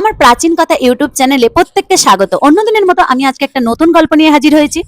আমার প্রাচীন কথা ইউটিউব চ্যানেলে প্রত্যেককে স্বাগত। অন্যদিনের মতো আমি আজকে একটা নতুন গল্প নিয়ে হাজির হয়েছি।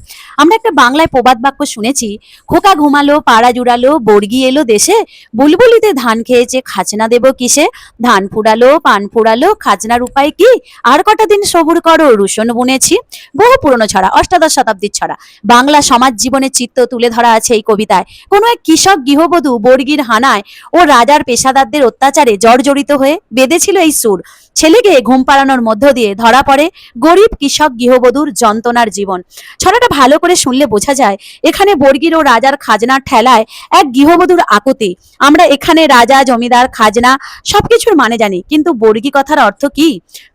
আমরা একটা বাংলায় প্রবাদ বাক্য শুনেছি, খোকা ঘুমালো পাড়া জুড়ালো বর্গি এলো দেশে, বুলবুলিতে ধান খেয়েছে খাজনা দেব কিসে, ধান ফুরালো পান ফুরালো খাজনার উপায় কি, আর কটা দিন সবুর করো রুশন বুনেছি। বহু পুরনো ছড়া, অষ্টাদশ শতাব্দীর ছড়া। বাংলা সমাজ জীবনের চিত্র তুলে ধরা আছে এই কবিতায়। কোনো এক কৃষক গৃহবধূ বর্গির হানায় ও রাজার পেশাদারদের অত্যাচারে জর্জরিত হয়ে বেঁধেছিল এই সুর। ছেলেকে ঘুম পাড়ানোর মধ্য দিয়ে ধরা পড়ে গরিব কৃষক গৃহবধূর যন্ত্রণার জীবন। ছড়াটা ভালো করে শুনলে বোঝা যায় এখানে বর্গির ও রাজার খাজনার ঠেলায় এক গৃহবধূর আকুতি। আমরা এখানে রাজা জমিদার খাজনা সবকিছুর মানে জানি, কিন্তু বর্গি কথার অর্থ কি?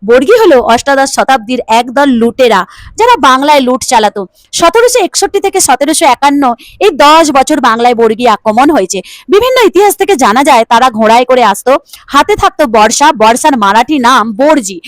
বর্গি হলো অষ্টাদশ শতাব্দীর একদল লুটেরা, যারা বাংলায় লুট চালাতো। 1761 থেকে 1751 এই 10 বছর বাংলায় বর্গি আক্রমণ হয়েছে। বিভিন্ন ইতিহাস থেকে জানা যায় তারা ঘোড়ায় করে আসতো, হাতে থাকতো বর্ষা, বর্ষার মারাঠি নাম বর্জি।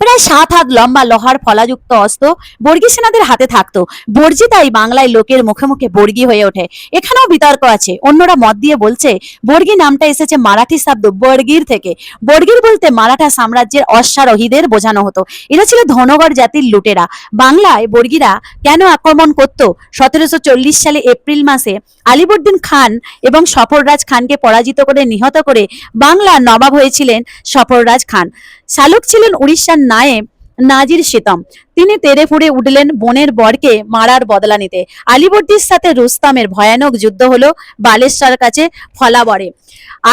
প্রায় 7 হাত লম্বা লোহার ফলাযুক্ত অস্ত্র বর্গী সেনাদের হাতে থাকতো। বর্জি তাই বাংলায় লোকের মুখে মুখে বর্গী হয়ে ওঠে। এখানেও বিতর্ক আছে, অন্যরা মত দিয়ে বলছে বর্গী নামটা এসেছে মারাঠি শব্দ বর্গির থেকে। বর্গির বলতে মারাঠা সাম্রাজ্যের অশ্বারোহীদের বোঝানো হতো। এরা ছিল ধনগড় জাতির লুটেরা। বাংলায় বর্গীরা কেন আক্রমণ করত? 1740 সালে এপ্রিল মাসে আলিবর্দিন খান এবং সফররাজ খানকে পরাজিত করে নিহত করে বাংলার নবাব হয়েছিলেন সফররাজ খান। শালুক ছিলেন উড়িষ্যার নায়েব নাজির সিতম। তিনি তেড়ে ফুড়ে উঠলেন বোনের বরকে মারার বদলা নিতে। আলিবর্দির সাথে রুস্তামের ভয়ানক যুদ্ধ হলো বালেশ্বর কাছে ফলাবরে।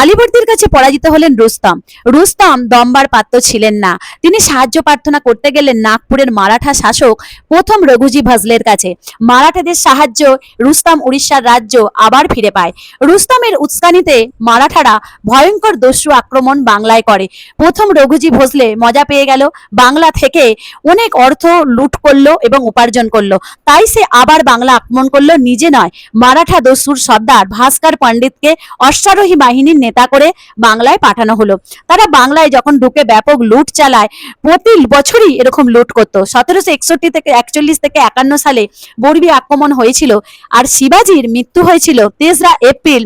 আলিবর্দির কাছে পরাজিত হলেন রুস্তাম। রুস্তাম দম্বার পাত্র ছিলেন না। তিনি সাহায্য প্রার্থনা করতে গেলেন নাগপুরের মারাঠা শাসক প্রথম রঘুজি ভাজলের কাছে। মারাঠাদের সাহায্য রুস্তাম উড়িষ্যার রাজ্য আবার ফিরে পায়। রুস্তামের উস্কানিতে মারাঠারা ভয়ঙ্কর দস্যু আক্রমণ বাংলায় করে। প্রথম রঘুজি ভোসলে মজা পেয়ে গেল, বাংলা থেকে অনেক অর্থ লুট করলো এবং উপার্জন করলো। তাই সে আবার বাংলা আক্রমণ করলো, নিজে নয়, মারাঠা দস্যুর সর্দার ভাস্কর পণ্ডিতকে অশ্বারোহী বাহিনীর নেতা করে বাংলায় পাঠানো হলো। তারা বাংলায় যখন ঢুকে ব্যাপক লুট চালায়, প্রতি বছরই এরকম লুট করতো। 1761 থেকে 41 থেকে 51 সালে বর্গী আক্রমণ হয়েছিল, আর শিবাজির মৃত্যু হয়েছিল 3রা এপ্রিল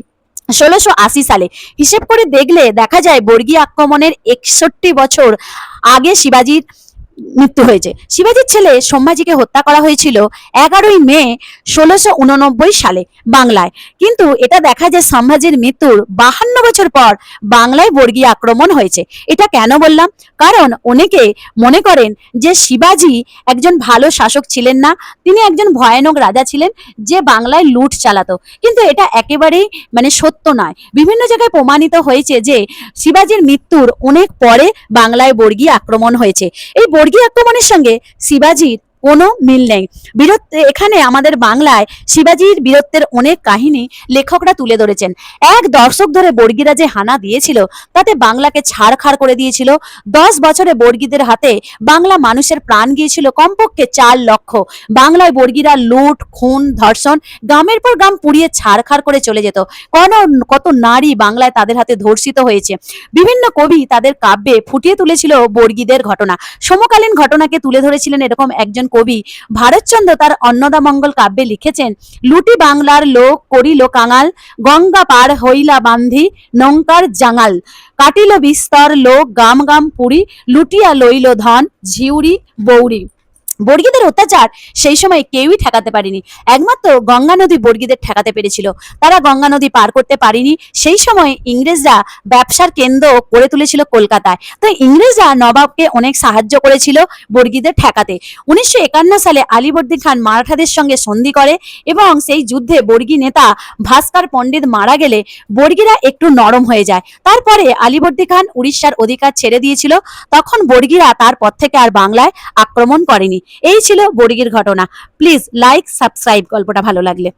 1680 সালে। হিসেব করে দেখলে দেখা যায় বর্গী আক্রমণের 61 বছর আগে শিবাজির মৃত্যু হয়েছে। শিবাজির ছেলে সম্ভাজিকে হত্যা করা হয়েছিল 11ই মে 1689 সালে বাংলায়। কিন্তু এটা দেখা যায় সম্ভাজির মৃত্যুর 52 বছর পর বাংলায় বর্গী আক্রমণ হয়েছে। এটা কেন বললাম? কারণ অনেকে মনে করেন যে শিবাজি একজন ভালো শাসক ছিলেন না, তিনি একজন ভয়ানক রাজা ছিলেন যে বাংলায় লুট চালাতো। কিন্তু এটা একেবারেই সত্য নয়। বিভিন্ন জায়গায় প্রমাণিত হয়েছে যে শিবাজির মৃত্যুর অনেক পরে বাংলায় বর্গী আক্রমণ হয়েছে। এই বর্গী আক্রমণের সঙ্গে শিবাজির কোনো মিল নেই। এখানে আমাদের বাংলায় শিবাজির বীরত্বের অনেক কাহিনী লেখকরা তুলে ধরেছেন। এক দশক ধরে বর্গীরা যে হানা দিয়েছিল তাতে বাংলাকে ছাড়খাড় করে দিয়েছিল। 10 বছরে বর্গীদের হাতে বাংলা মানুষের প্রাণ গিয়েছিল কমপক্ষে 4 লক্ষ। বাংলায় বর্গীরা লুট খুন ধর্ষণ গ্রামের পর গ্রাম পুড়িয়ে ছাড়খাড় করে চলে যেত। কত নারী বাংলায় তাদের হাতে ধর্ষিত হয়েছে। বিভিন্ন কবি তাদের কাব্যে ফুটিয়ে তুলেছিল বর্গীদের ঘটনা। সমকালীন ঘটনাকে তুলে ধরেছিলেন এরকম একজন কবি ভারতচন্দ্র তার অন্নদামঙ্গল কাব্যে লিখেছেন, লুটি বাংলার লোক করিল কাঙাল, গঙ্গা পার হইলা বান্ধি নৌকার জাঙাল, কাটিল বিস্তর লোক গাম গাম পুরি, লুটিয়া লইল ধন ঝিউরি বৌরি। বর্গীদের অত্যাচার সেই সময় কেউই ঠেকাতে পারেনি, একমাত্র গঙ্গা নদী বর্গীদের ঠেকাতে পেরেছিল। তারা গঙ্গা নদী পার করতে পারেনি। সেই সময় ইংরেজরা ব্যবসার কেন্দ্র করে তুলেছিল কলকাতায়। তো ইংরেজরা নবাবকে অনেক সাহায্য করেছিল বর্গীদের ঠেকাতে। 1951 সালে আলিবর্দী খান মারাঠাদের সঙ্গে সন্ধি করে এবং সেই যুদ্ধে বর্গী নেতা ভাস্কর পণ্ডিত মারা গেলে বর্গীরা একটু নরম হয়ে যায়। তারপরে আলিবর্দী খান উড়িষ্যার অধিকার ছেড়ে দিয়েছিল। তখন বর্গীরা তারপর থেকে আর বাংলায় আক্রমণ করেনি। এই ছিল বর্গীর ঘটনা। প্লিজ লাইক সাবস্ক্রাইব গল্পটা ভালো লাগলে।